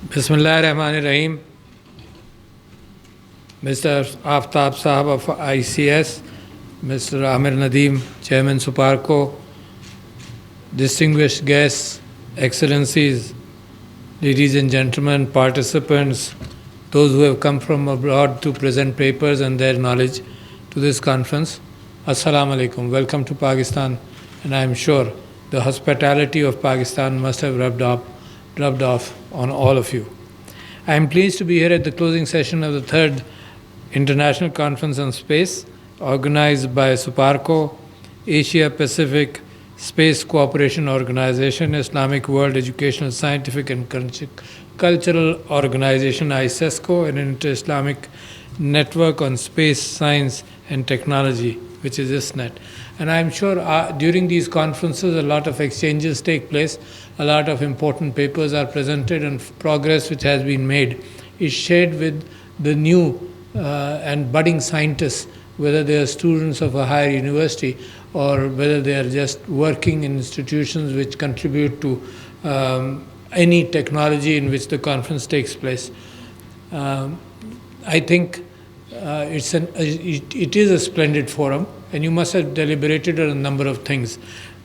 Bismillahirrahmanirrahim. Mr. Aftab Sahab of ICS, Mr. Amir Nadeem, Chairman Suparco, distinguished guests, excellencies, ladies and gentlemen, participants, those who have come from abroad to present papers and their knowledge to this conference, Assalamu alaikum. Welcome to Pakistan, and I am sure the hospitality of Pakistan must have rubbed off on all of you. I am pleased to be here at the closing session of the third International Conference on Space, organized by Suparco, Asia Pacific Space Cooperation Organization, Islamic World Educational, Scientific and Cultural Organization, ISESCO, and Inter-Islamic Network on Space, Science and Technology, which is ISNET. And I'm sure during these conferences a lot of exchanges take place, a lot of important papers are presented, and progress which has been made is shared with the new and budding scientists, whether they are students of a higher university or whether they are just working in institutions which contribute to any technology in which the conference takes place. I think it is a splendid forum, and you must have deliberated on a number of things.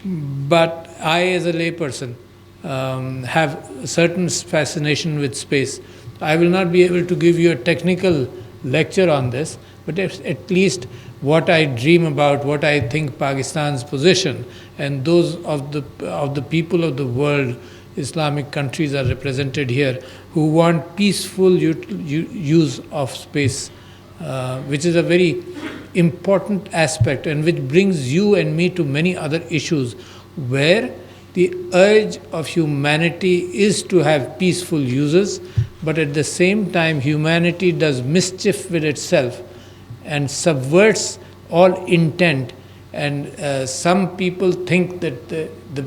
But I, as a layperson, have a certain fascination with space. I will not be able to give you a technical lecture on this, but at least what I dream about, what I think Pakistan's position and those of the people of the world, Islamic countries are represented here, who want peaceful use of space, which is a very important aspect and which brings you and me to many other issues where the urge of humanity is to have peaceful uses, but at the same time humanity does mischief with itself and subverts all intent. And some people think that the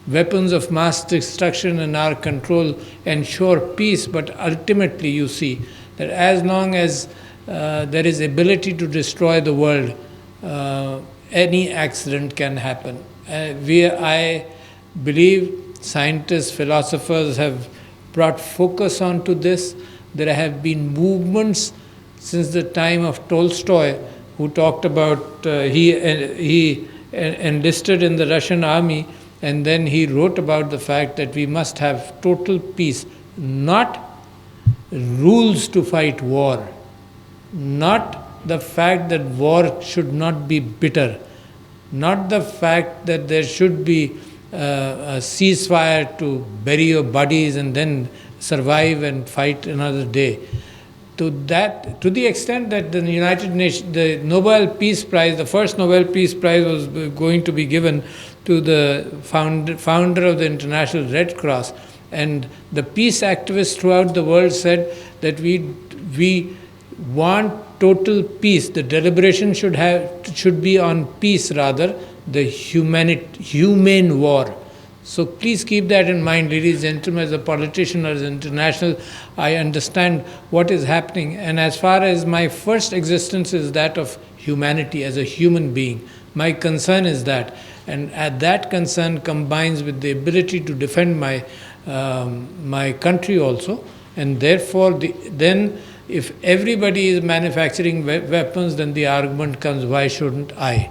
weapons of mass destruction in our control ensure peace, but ultimately you see that as long as there is ability to destroy the world, any accident can happen. I believe scientists, philosophers have brought focus onto this. There have been movements since the time of Tolstoy, who talked about he enlisted in the Russian army, and then he wrote about the fact that we must have total peace, not rules to fight war, not the fact that war should not be bitter, not the fact that there should be a ceasefire to bury your bodies and then survive and fight another day. To the extent that the United Nations, the Nobel Peace Prize, the first Nobel Peace Prize was going to be given to the founder of the International Red Cross, and the peace activists throughout the world said that we want total peace. The deliberation should be on peace rather, the humane war. So please keep that in mind, ladies and gentlemen. As a politician or as an international, I understand what is happening. And as far as my first existence is that of humanity as a human being, my concern is that. And that concern combines with the ability to defend my country also. And therefore, then if everybody is manufacturing weapons, then the argument comes, why shouldn't I?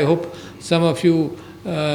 I hope some of you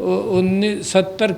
1970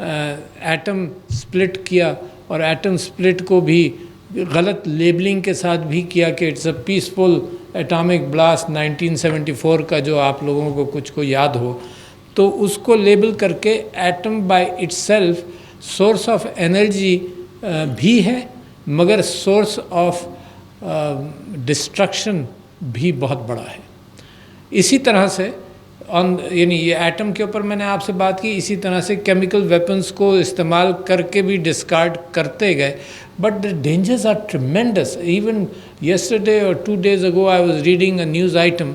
atom split کیا اور atom split کو بھی غلط labelling کے ساتھ بھی کیا کہ it's a peaceful atomic blast 1974 کا، جو آپ لوگوں کو کچھ کو یاد ہو، تو اس کو لیبل کر کے atom by itself source of energy بھی ہے، مگر سورس آف ڈسٹرکشن بھی بہت بڑا ہے۔ اسی طرح سے یعنی یہ ایٹم کے اوپر میں نے آپ سے بات کی، اسی طرح سے کیمیکل ویپنز کو استعمال کر کے بھی ڈسکارڈ کرتے گئے، but the dangers are tremendous. Even yesterday اور 2 days ago I was reading a news item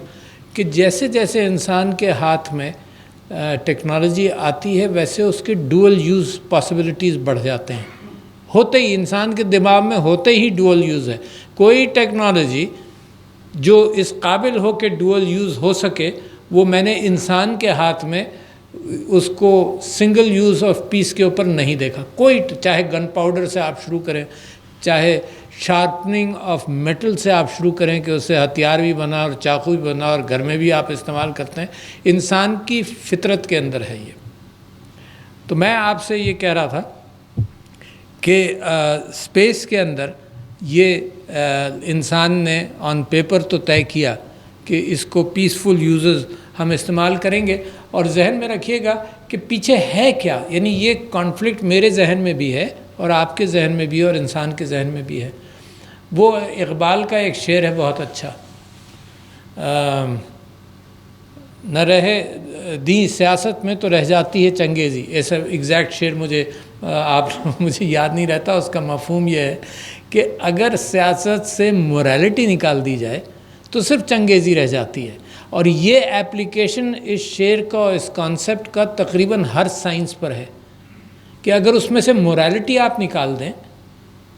کہ جیسے جیسے انسان کے ہاتھ میں ٹیکنالوجی آتی ہے ویسے اس کے ڈوئل یوز پاسبلٹیز بڑھ جاتے ہیں، ہوتے ہی انسان کے دماغ میں ہوتے ہی ڈوئل یوز ہے۔ کوئی ٹیکنالوجی جو اس قابل ہو کہ ڈوئل یوز ہو سکے وہ میں نے انسان کے ہاتھ میں اس کو سنگل یوز آف پیس کے اوپر نہیں دیکھا۔ کوئی، چاہے گن پاؤڈر سے آپ شروع کریں، چاہے شارپننگ آف میٹل سے آپ شروع کریں کہ اس سے ہتھیار بھی بنا اور چاقو بھی بنا اور گھر میں بھی آپ استعمال کرتے ہیں، انسان کی فطرت کے اندر ہے یہ۔ تو میں آپ سے یہ کہہ رہا تھا کہ اسپیس کے اندر یہ انسان نے آن پیپر تو طے کیا کہ اس کو پیسفل یوزز ہم استعمال کریں گے، اور ذہن میں رکھیے گا کہ پیچھے ہے کیا، یعنی یہ کانفلکٹ میرے ذہن میں بھی ہے اور آپ کے ذہن میں بھی ہے اور انسان کے ذہن میں بھی ہے۔ وہ اقبال کا ایک شعر ہے بہت اچھا، نہ رہے دیں سیاست میں تو رہ جاتی ہے چنگیزی، ایسا ایگزیکٹ شعر مجھے یاد نہیں رہتا۔ اس کا مفہوم یہ ہے کہ اگر سیاست سے مورالٹی نکال دی جائے تو صرف چنگیزی رہ جاتی ہے، اور یہ ایپلیکیشن اس شعر کا، اس کانسیپٹ کا تقریباً ہر سائنس پر ہے کہ اگر اس میں سے مورالٹی آپ نکال دیں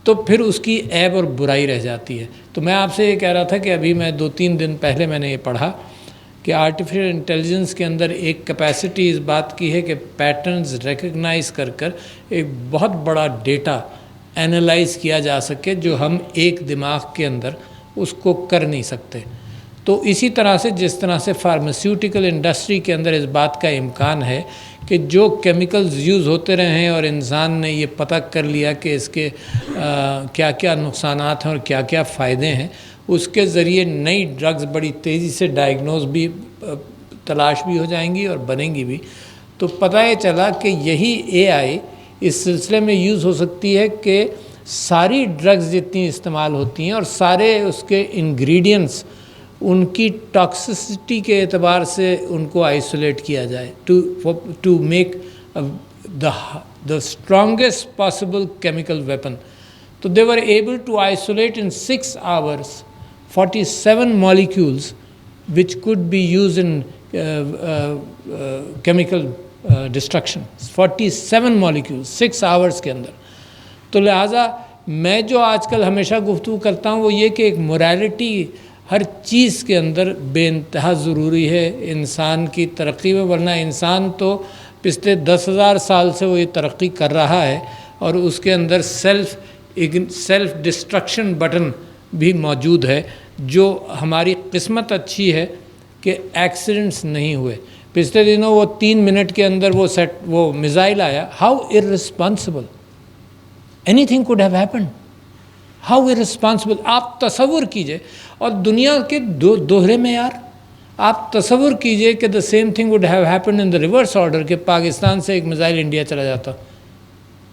تو پھر اس کی عیب اور برائی رہ جاتی ہے۔ تو میں آپ سے یہ کہہ رہا تھا کہ ابھی میں 2-3 دن پہلے میں نے یہ پڑھا کہ آرٹیفیشل انٹیلیجنس کے اندر ایک کیپیسٹی اس بات کی ہے کہ پیٹرنز ریکگنائز کر ایک بہت بڑا ڈیٹا اینالائز کیا جا سکے جو ہم ایک دماغ کے اندر اس کو کر نہیں سکتے۔ تو اسی طرح سے جس طرح سے فارماسیوٹیکل انڈسٹری کے اندر اس بات کا امکان ہے کہ جو کیمیکلز یوز ہوتے رہے ہیں اور انسان نے یہ پتہ کر لیا کہ اس کے کیا کیا نقصانات ہیں اور کیا کیا فائدے ہیں، اس کے ذریعے نئی ڈرگز بڑی تیزی سے ڈائیگنوز بھی تلاش بھی ہو جائیں گی اور بنیں گی بھی۔ تو پتہ یہ چلا کہ یہی اے آئی اس سلسلے میں یوز ہو سکتی ہے کہ ساری ڈرگز جتنی استعمال ہوتی ہیں اور سارے اس کے انگریڈینٹس، ان کی ٹاکسسٹی کے اعتبار سے ان کو آئسولیٹ کیا جائے to make the strongest possible chemical weapon. تو they were able to isolate in 6 hours 47 molecules which could be used in chemical destruction. 47 molecules 6 hours کے اندر۔ تو لہٰذا میں جو آج کل ہمیشہ گفتگو کرتا ہوں وہ یہ کہ ایک مورالٹی ہر چیز کے اندر بے انتہا ضروری ہے انسان کی ترقی میں، ورنہ انسان تو پچھلے 10,000 سال سے وہ یہ ترقی کر رہا ہے اور اس کے اندر سیلف ڈسٹرکشن بٹن بھی موجود ہے، جو ہماری قسمت اچھی ہے کہ ایکسیڈنٹس نہیں ہوئے۔ پچھلے دنوں وہ 3 منٹ کے اندر وہ میزائل آیا، how irresponsible, any thing could have happened, how irresponsible. آپ تصور کیجئے، اور دنیا کے دوہرے معیار، آپ تصور کیجئے کہ the same thing would have happened in the reverse order, کہ پاکستان سے ایک میزائل انڈیا چلا جاتا،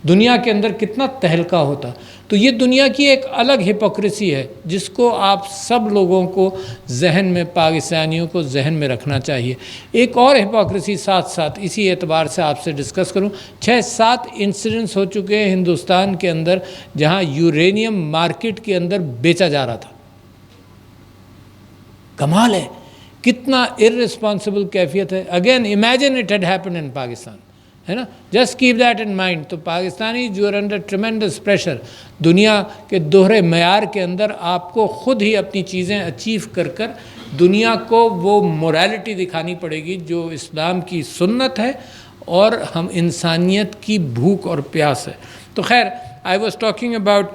دنیا کے اندر کتنا تہلکہ ہوتا۔ تو یہ دنیا کی ایک الگ ہپوکریسی ہے جس کو آپ سب لوگوں کو ذہن میں، پاکستانیوں کو ذہن میں رکھنا چاہیے۔ ایک اور ہپوکریسی ساتھ ساتھ اسی اعتبار سے آپ سے ڈسکس کروں، 6-7 انسیڈنٹس ہو چکے ہیں ہندوستان کے اندر جہاں یورینیم مارکیٹ کے اندر بیچا جا رہا تھا۔ کمال ہے، کتنا ارریسپانسبل کیفیت ہے۔ Again imagine it had happen in Pakistan, ہے نا، just keep that in mind. تو پاکستانی جو آر انڈر ٹریمینڈس پریشر، دنیا کے دوہرے معیار کے اندر آپ کو خود ہی اپنی چیزیں اچیو کر دنیا کو وہ مورالٹی دکھانی پڑے گی جو اسلام کی سنت ہے اور ہم انسانیت کی بھوک اور پیاس ہے۔ تو خیر، I was talking about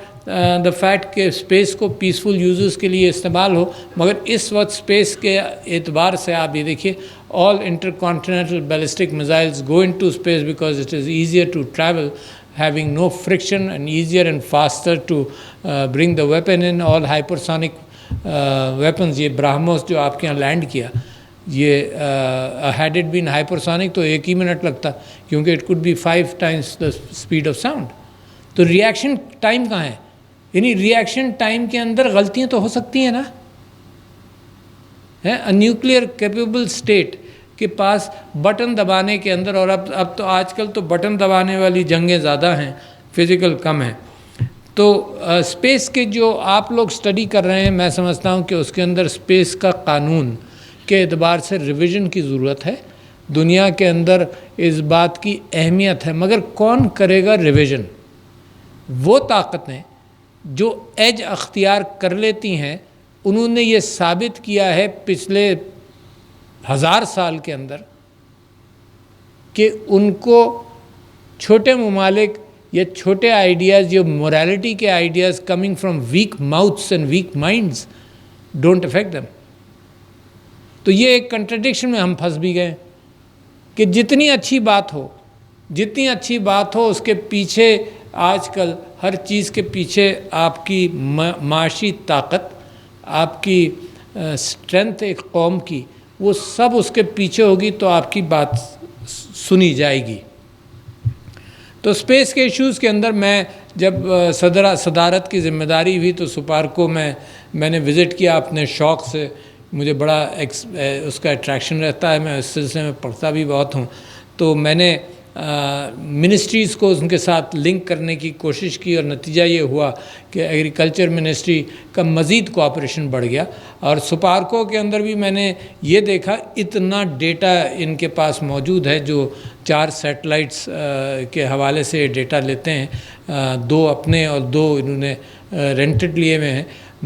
the fact کہ اسپیس کو پیسفل یوزز کے لیے استعمال ہو، مگر اس وقت اسپیس کے اعتبار سے آپ یہ دیکھیے all intercontinental ballistic missiles go into space because it is easier to travel, having no friction and easier and faster to bring the weapon in. All hypersonic weapons, یہ برہموس جو آپ کے یہاں لینڈ کیا, یہ had it been hypersonic تو 1 ہی minute لگتا, کیونکہ it could be 5 times the speed of sound. تو ریئیکشن ٹائم کہاں ہے؟ یعنی ریئیکشن ٹائم کے اندر غلطیاں تو ہو سکتی ہیں نا. نیوکلیئر کیپیبل اسٹیٹ کے پاس بٹن دبانے کے اندر, اور اب تو آج کل تو بٹن دبانے والی جنگیں زیادہ ہیں, فزیکل کم ہیں. تو اسپیس کے جو آپ لوگ اسٹڈی کر رہے ہیں, میں سمجھتا ہوں کہ اس کے اندر اسپیس کا قانون کے اعتبار سے ریویژن کی ضرورت ہے. دنیا کے اندر اس بات کی اہمیت ہے, مگر کون کرے گا ریویژن؟ وہ طاقتیں جو ایج اختیار کر لیتی ہیں, انہوں نے یہ ثابت کیا ہے پچھلے 1000 سال کے اندر کہ ان کو چھوٹے ممالک یا چھوٹے آئیڈیاز, جو مورالٹی کے ideas coming from weak mouths and weak minds, don't affect them. تو یہ ایک کنٹرڈکشن میں ہم پھنس بھی گئے کہ جتنی اچھی بات ہو اس کے پیچھے آج کل ہر چیز کے پیچھے آپ کی معاشی طاقت, آپ کی اسٹرینتھ ایک قوم کی, وہ سب اس کے پیچھے ہوگی تو آپ کی بات سنی جائے گی. تو اسپیس کے ایشوز کے اندر میں جب صدارت کی ذمہ داری ہوئی تو سپارکو میں نے وزٹ کیا اپنے شوق سے. مجھے بڑا اس کا اٹریکشن رہتا ہے, میں اس سلسلے میں پڑھتا بھی بہت ہوں. تو میں نے منسٹریز کو ان کے ساتھ لنک کرنے کی کوشش کی, اور نتیجہ یہ ہوا کہ ایگریکلچر منسٹری کا مزید کوآپریشن بڑھ گیا. اور سپارکو کے اندر بھی میں نے یہ دیکھا اتنا ڈیٹا ان کے پاس موجود ہے, جو 4 سیٹلائٹس کے حوالے سے ڈیٹا لیتے ہیں, 2 اپنے اور 2 انہوں نے رینٹڈ لیے ہوئے ہیں.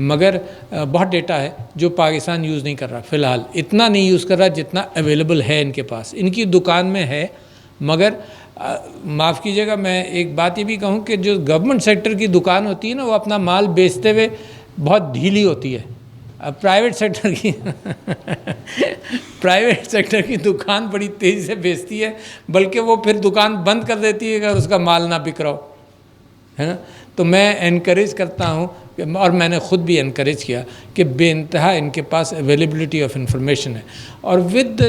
مگر بہت ڈیٹا ہے جو پاکستان یوز نہیں کر رہا فی الحال, اتنا نہیں یوز کر رہا جتنا اویلیبل ہے ان کے پاس. ان کی دکان میں ہے, مگر معاف کیجیے گا میں ایک بات یہ بھی کہوں کہ جو گورنمنٹ سیکٹر کی دکان ہوتی ہے نا, وہ اپنا مال بیچتے ہوئے بہت ڈھیلی ہوتی ہے. اب پرائیویٹ سیکٹر کی دکان بڑی تیزی سے بیچتی ہے, بلکہ وہ پھر دکان بند کر دیتی ہے اگر اس کا مال نہ بک رہا ہو, ہے نا. تو میں انکریج کرتا ہوں, اور میں نے خود بھی انکریج کیا کہ بے انتہا ان کے پاس اویلیبلٹی آف انفارمیشن ہے. اور with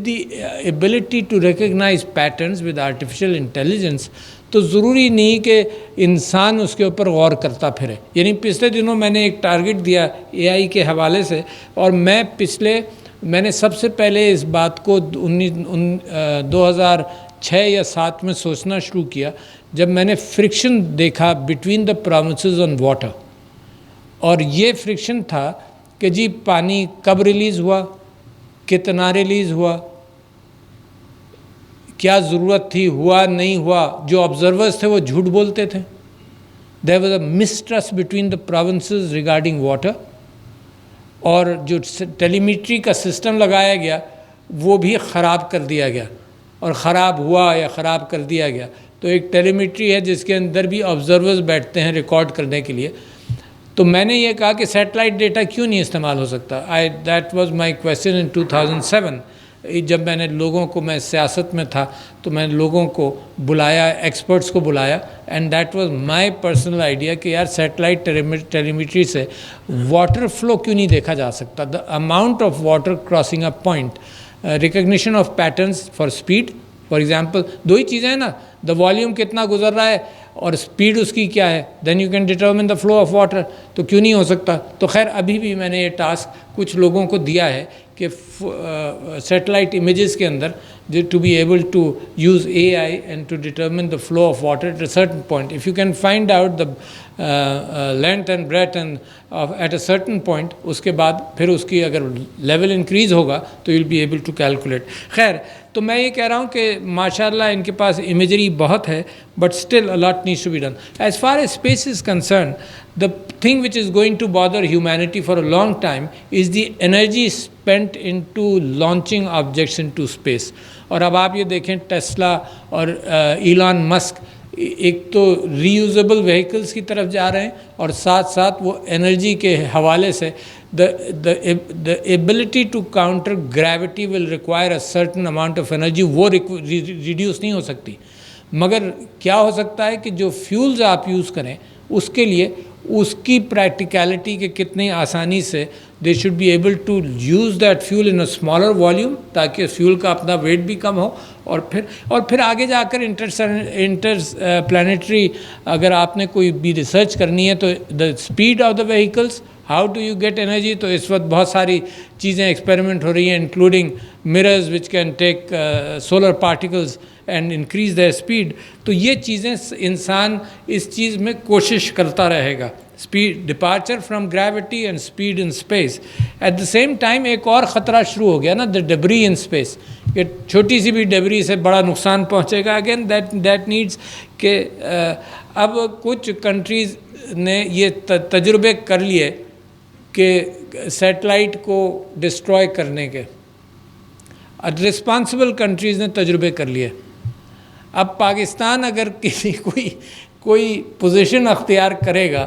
the ability to recognize patterns with artificial intelligence, تو ضروری نہیں کہ انسان اس کے اوپر غور کرتا پھرے. یعنی پچھلے دنوں میں نے ایک ٹارگٹ دیا اے آئی کے حوالے سے, اور میں نے سب سے پہلے اس بات کو 2006 یا 7 میں سوچنا شروع کیا, جب میں نے فرکشن دیکھا between the provinces on water. اور یہ فرکشن تھا کہ جی پانی کب ریلیز ہوا, کتنا ریلیز ہوا, کیا ضرورت تھی, ہوا نہیں ہوا. جو آبزرورز تھے وہ جھوٹ بولتے تھے. There was a mistrust between the provinces regarding water. اور جو ٹیلی میٹری کا سسٹم لگایا گیا وہ بھی خراب کر دیا گیا, اور خراب ہوا یا خراب کر دیا گیا. تو ایک ٹیلی میٹری ہے جس کے اندر بھی آبزرورز بیٹھتے ہیں ریکارڈ کرنے کے لیے. تو میں نے یہ کہا کہ سیٹلائٹ ڈیٹا کیوں نہیں استعمال ہو سکتا. دیٹ واز مائی کویسچن ان 2007. جب میں سیاست میں تھا تو میں نے لوگوں کو بلایا, ایکسپرٹس کو بلایا, and that was my personal idea کہ یار سیٹلائٹ ٹیلی میٹری سے واٹر فلو کیوں نہیں دیکھا جا سکتا. The amount of water crossing a point, recognition of patterns for speed. For example 2 ہی چیزیں ہیں نا, دا والیوم کتنا گزر رہا ہے اور اسپیڈ اس کی کیا ہے, then you can determine the flow of water. تو کیوں نہیں ہو سکتا. تو خیر ابھی بھی میں نے یہ ٹاسک کچھ لوگوں کو دیا ہے کہ سیٹلائٹ امیجز کے اندر to be able to use A I and to determine the flow of water at a certain point. If you can find out the length and breadth and at a certain point, اس کے بعد پھر اس کی اگر level increase ہوگا تو you will be able to calculate. خیر تو میں یہ کہہ رہا ہوں کہ ماشاء اللہ ان کے پاس امیجری بہت ہے, but still a lot needs to be done. As far as space is concerned, the thing which is going to bother humanity for a long time is the energy spent into launching objects into space. اور اب آپ یہ دیکھیں Tesla اور ایلان مسک ایک تو ری usable vehicles کی طرف جا رہے ہیں، اور ساتھ ساتھ وہ انرجی کے حوالے سے the ability to counter gravity will require a certain amount of energy، وہ ریڈیوس نہیں ہو سکتی، مگر کیا ہو سکتا ہے کہ جو فیولز آپ یوز کریں اس کے لیے اس کی پریکٹیکلٹی کے کتنی آسانی سے they should be able to use that fuel in a smaller volume, تاکہ فیول کا اپنا ویٹ بھی کم ہو، اور پھر آگے جا کر انٹر پلانیٹری اگر آپ نے کوئی بھی ریسرچ کرنی ہے تو the speed of the vehicles, how do you get energy, تو اس وقت بہت ساری چیزیں ایکسپیریمنٹ ہو رہی ہیں including mirrors which can take solar particles and increase their speed. تو یہ چیزیں انسان اس چیز میں کوشش کرتا رہے گا، speed departure from gravity and speed in space. At the same time ایک اور خطرہ شروع ہو گیا نا، دا ڈیبری ان اسپیس، کہ چھوٹی سی بھی ڈیبری سے بڑا نقصان پہنچے گا. اگین دیٹ نیڈس کہ اب کچھ کنٹریز نے یہ تجربے کر لیے کہ سیٹلائٹ کو ڈسٹروائے کرنے کے، رسپانسبل کنٹریز نے تجربے کر لیے. اب پاکستان اگر کوئی پوزیشن اختیار کرے گا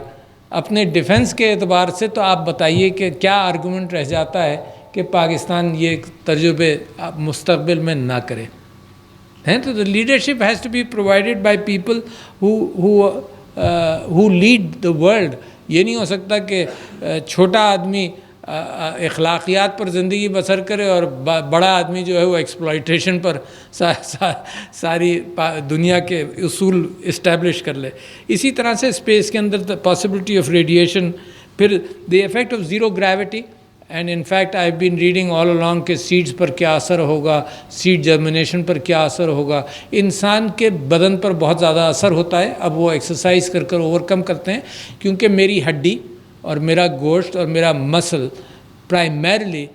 اپنے ڈیفنس کے اعتبار سے، تو آپ بتائیے کہ کیا آرگومنٹ رہ جاتا ہے کہ پاکستان یہ تجربے مستقبل میں نہ کرے. ہیں تو leadership has to be provided by people who lead the world. یہ نہیں ہو سکتا کہ چھوٹا آدمی اخلاقیات پر زندگی بسر کرے اور بڑا آدمی جو ہے وہ ایکسپلائٹیشن پر ساری دنیا کے اصول اسٹیبلش کر لے. اسی طرح سے اسپیس کے اندر پاسبلٹی آف ریڈیشن، پھر the effect of zero gravity. And in fact I have been reading all along کہ سیڈز پر کیا اثر ہوگا، سیڈ جرمنیشن پر کیا اثر ہوگا. انسان کے بدن پر بہت زیادہ اثر ہوتا ہے. اب وہ ایکسرسائز کر اوور کم کرتے ہیں، کیونکہ میری ہڈی اور میرا گوشت اور میرا مسل پرائمریلی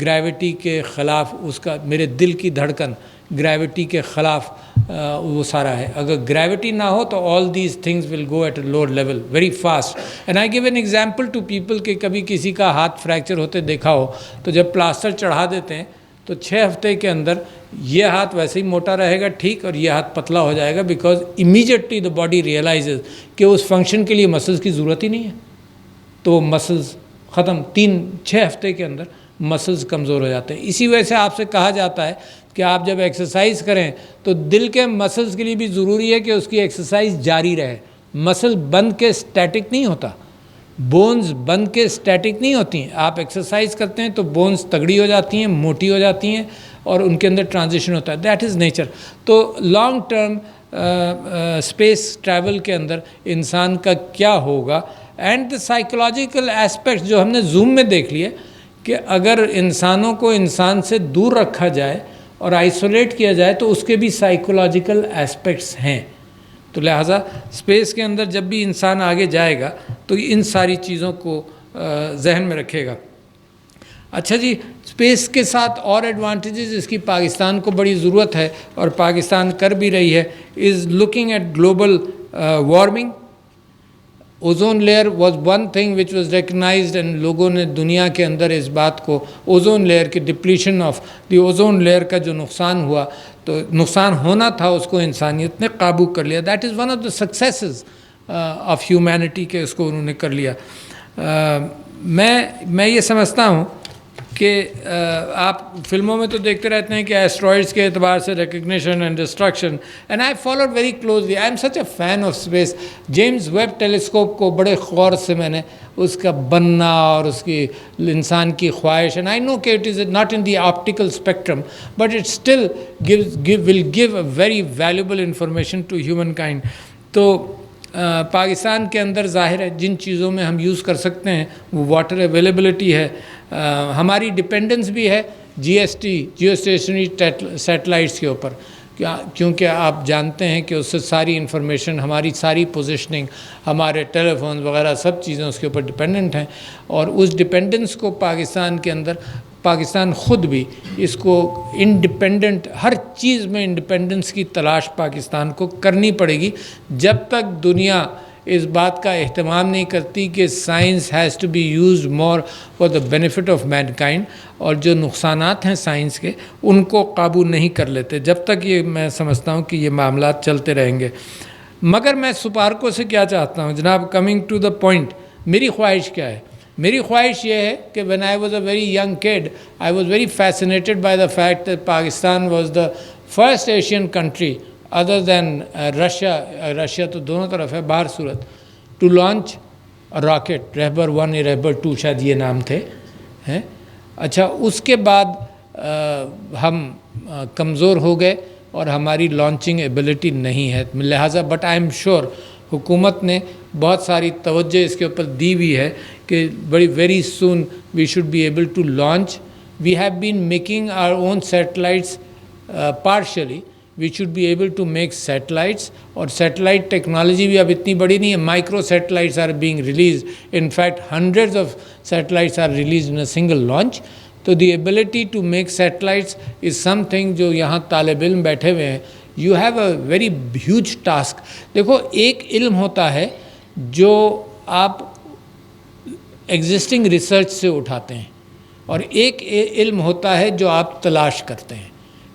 گریوٹی کے خلاف، اس کا میرے دل کی دھڑکن گریوٹی کے خلاف وہ سارا ہے. اگر گریوٹی نہ ہو تو all these things will go at a lower level very fast. And I give an example to people کہ کبھی کسی کا ہاتھ فریکچر ہوتے دیکھا ہو تو جب پلاسٹر چڑھا دیتے ہیں تو 6 ہفتے کے اندر یہ ہاتھ ویسے ہی موٹا رہے گا ٹھیک، اور یہ ہاتھ پتلا ہو جائے گا، because immediately the body realizes کہ اس فنکشن کے لیے مسلز کی ضرورت ہی نہیں ہے. تو مسلز ختم، 3-6 ہفتے کے اندر مسلز کمزور ہو جاتے ہیں. اسی وجہ سے آپ سے کہا جاتا ہے کہ آپ جب ایکسرسائز کریں تو دل کے مسلز کے لیے بھی ضروری ہے کہ اس کی ایکسرسائز جاری رہے. مسل بند کے اسٹیٹک نہیں ہوتا، بونز بند کے اسٹیٹک نہیں ہوتی ہیں. آپ ایکسرسائز کرتے ہیں تو بونز تگڑی ہو جاتی ہیں، موٹی ہو جاتی ہیں، اور ان کے اندر ٹرانزیشن ہوتا ہے. That is nature. تو لانگ ٹرم اسپیس ٹریول کے اندر انسان کا کیا ہوگا، اینڈ دا سائیکولوجیکل ایسپیکٹس جو ہم نے زوم میں دیکھ لیے کہ اگر انسانوں کو انسان سے دور رکھا جائے اور آئسولیٹ کیا جائے تو اس کے بھی سائیکولوجیکل ایسپیکٹس ہیں. تو لہٰذا اسپیس کے اندر جب بھی انسان آگے جائے گا تو ان ساری چیزوں کو ذہن میں رکھے گا. اچھا جی، اسپیس کے ساتھ اور ایڈوانٹیجز اس کی پاکستان کو بڑی ضرورت ہے اور پاکستان کر بھی رہی ہے، is looking at global warming. Ozone layer was one thing which was recognized, and لوگوں نے دنیا کے اندر اس بات کو، اوزون لیئر کی depletion of the ozone layer کا جو نقصان ہوا، تو نقصان ہونا تھا اس کو انسانیت نے قابو کر لیا. That is one of the successes of humanity کہ اس کو انہوں نے کر لیا. میں یہ سمجھتا ہوں کہ آپ فلموں میں تو دیکھتے رہتے ہیں کہ ایسٹرائڈس کے اعتبار سے recognition and destruction, and I followed very closely. I am such a fan of space. James Webb telescope کو بڑے غور سے میں نے اس کا بننا اور اس کی انسان کی خواہش، اینڈ آئی نو کہ it is not in the optical spectrum but it still will give a very valuable information to humankind. تو پاکستان کے اندر ظاہر ہے جن چیزوں میں ہم یوز کر سکتے ہیں وہ واٹر اویلیبلٹی ہے، ہماری ڈپینڈنس بھی ہے جیو اسٹیشنری سیٹلائٹس کے اوپر، کیونکہ آپ جانتے ہیں کہ اس سے ساری انفارمیشن، ہماری ساری پوزیشننگ، ہمارے ٹیلی فون وغیرہ سب چیزیں اس کے اوپر ڈپینڈنٹ ہیں. اور اس ڈپینڈنس کو پاکستان کے اندر، پاکستان خود بھی اس کو انڈیپینڈنٹ، ہر چیز میں انڈیپینڈنس کی تلاش پاکستان کو کرنی پڑے گی. جب تک دنیا اس بات کا اہتمام نہیں کرتی کہ science has to be used more for the benefit of mankind, اور جو نقصانات ہیں سائنس کے ان کو قابو نہیں کر لیتے. جب تک یہ میں سمجھتا ہوں کہ یہ معاملات چلتے رہیں گے. مگر میں سپارکو سے کیا چاہتا ہوں جناب، کمنگ ٹو دا پوائنٹ، میری خواہش کیا ہے؟ میری خواہش یہ ہے کہ when I was a very young kid, I was very fascinated by the fact that Pakistan was the first Asian country other than Russia تو دونوں طرف ہے باہر صورت، to launch a rocket، رہبر 1 یا رہبر 2 شاید یہ نام تھے. اچھا، اس کے بعد ہم کمزور ہو گئے اور ہماری لانچنگ ایبلٹی نہیں ہے، لہٰذا بٹ آئی ایم شیور حکومت نے بہت ساری توجہ اس کے اوپر دی ہوئی ہے کہ very soon we should be able to launch. We have been making our own satellites partially, we should be able to make satellites. اور سیٹلائٹ ٹیکنالوجی بھی اب اتنی بڑی نہیں ہے، micro satellites are being released, in fact hundreds of satellites are released in a single launch. تو the ability to make satellites is something جو یہاں طالب علم بیٹھے ہوئے ہیں، you have a very huge task. دیکھو، ایک علم ہوتا ہے جو آپ ایگزسٹنگ ریسرچ سے اٹھاتے ہیں، اور ایک علم ہوتا ہے جو آپ تلاش کرتے ہیں،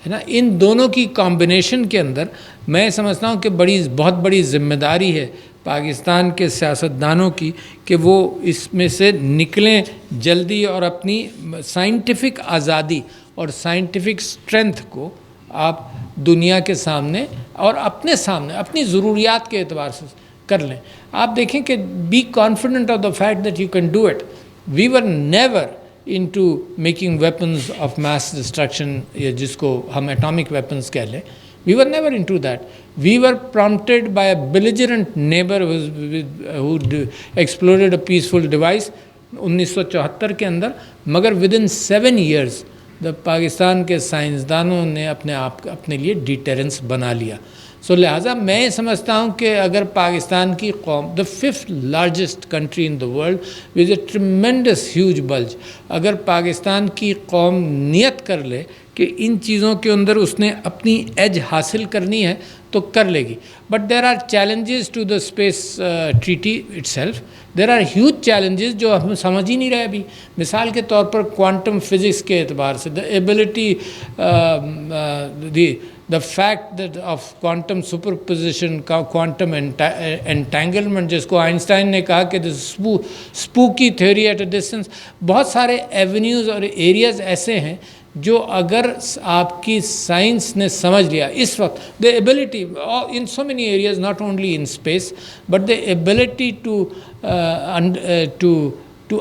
ہے نا. ان دونوں کی کمبینیشن کے اندر میں سمجھتا ہوں کہ بہت بڑی ذمہ داری ہے پاکستان کے سیاستدانوں کی کہ وہ اس میں سے نکلیں جلدی، اور اپنی سائنٹیفک آزادی اور سائنٹیفک اسٹرینتھ کو آپ دنیا کے سامنے اور اپنے سامنے اپنی ضروریات کے اعتبار سے کر لیں. آپ دیکھیں کہ be confident of the fact that you can do it. We were never into making weapons of mass destruction, یا جس کو ہم ایٹامک ویپنز کہہ لیں. We were never into that. We were prompted by a belligerent neighbor who exploded a peaceful device 1974 کے اندر. مگر within 7 years Pakistan کے سائنسدانوں نے اپنے لیے ڈیٹرنس بنا لیا. سو لہٰذا میں سمجھتا ہوں کہ اگر پاکستان کی قوم، the 5th largest country in the world with a tremendous huge bulge، اگر پاکستان کی قوم نیت کر لے کہ ان چیزوں کے اندر اس نے اپنی ایج حاصل کرنی ہے تو کر لے گی. But there are challenges to the space treaty itself. There are huge challenges جو ہم سمجھ ہی نہیں رہے ابھی. مثال کے طور پر کوانٹم فزکس کے اعتبار سے the ability, the fact that of quantum superposition، quantum entanglement، جس کو آئنسٹائن نے کہا کہ spooky theory at a distance. بہت سارے ایونیوز اور ایریاز ایسے ہیں جو اگر آپ کی سائنس نے سمجھ لیا اس وقت، the ability in so many areas, not only in space, but the ability to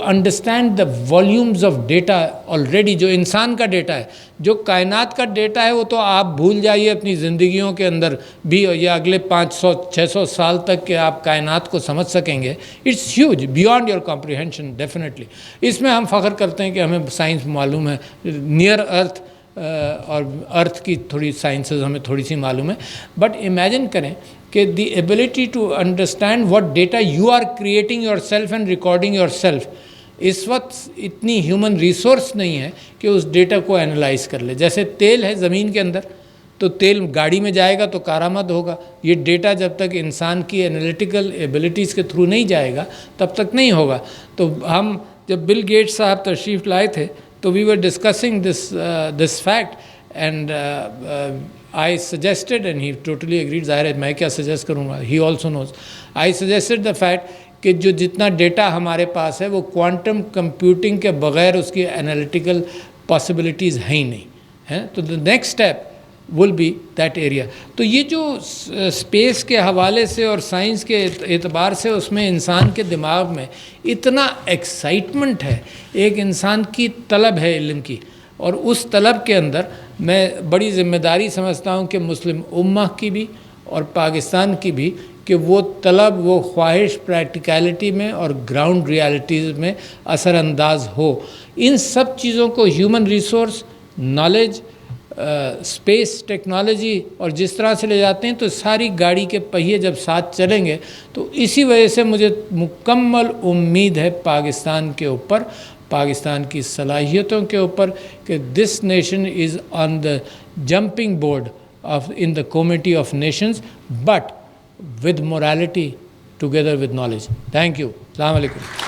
understand the volumes of data already، جو انسان کا ڈیٹا ہے، جو کائنات کا ڈیٹا ہے، وہ تو آپ بھول جائیے اپنی زندگیوں کے اندر بھی، یا اگلے 500-600 سال تک کہ آپ کائنات کو سمجھ سکیں گے. It's huge beyond your comprehension definitely. اس میں ہم فخر کرتے ہیں کہ ہمیں سائنس معلوم ہے، نیئر ارتھ اور ارتھ کی تھوڑی سائنسز ہمیں تھوڑی سی معلوم ہے. بٹ امیجن کریں کہ the ability to understand what data you are creating yourself and recording yourself. اس وقت اتنی ہیومن ریسورس نہیں ہے کہ اس ڈیٹا کو انالائز کر لے. جیسے تیل ہے زمین کے اندر، تو تیل گاڑی میں جائے گا تو کارآمد ہوگا. یہ ڈیٹا جب تک انسان کی انالیٹیکل ایبلٹیز کے تھرو نہیں جائے گا تب تک نہیں ہوگا. تو ہم جب بل گیٹس صاحب تشریف لائے تھے تو we were discussing this fact, and I suggested and he totally agreed. ظاہر ہے میں کیا سجیسٹ کروں گا، he also knows. I suggested the fact کہ جو جتنا ڈیٹا ہمارے پاس ہے وہ کوانٹم کمپیوٹنگ کے بغیر اس کی انالیٹیکل پاسبلٹیز ہیں ہی نہیں ہیں. تو the next step will be that area. تو یہ جو اسپیس کے حوالے سے اور سائنس کے اعتبار سے اس میں انسان کے دماغ میں اتنا ایکسائٹمنٹ ہے، ایک انسان کی طلب ہے علم کی، اور اس طلب کے اندر میں بڑی ذمہ داری سمجھتا ہوں کہ مسلم امہ کی بھی اور پاکستان کی بھی، کہ وہ طلب، وہ خواہش پریکٹیکلٹی میں اور گراؤنڈ ریالٹیز میں اثر انداز ہو. ان سب چیزوں کو human resource, knowledge, space technology اور جس طرح سے لے جاتے ہیں تو ساری گاڑی کے پہیے جب ساتھ چلیں گے تو اسی وجہ سے مجھے مکمل امید ہے پاکستان کے اوپر، پاکستان کی صلاحیتوں کے اوپر، کہ this nation is on the jumping board of in the committee of nations, but with morality together with knowledge. Thank you. Assalamu alaikum.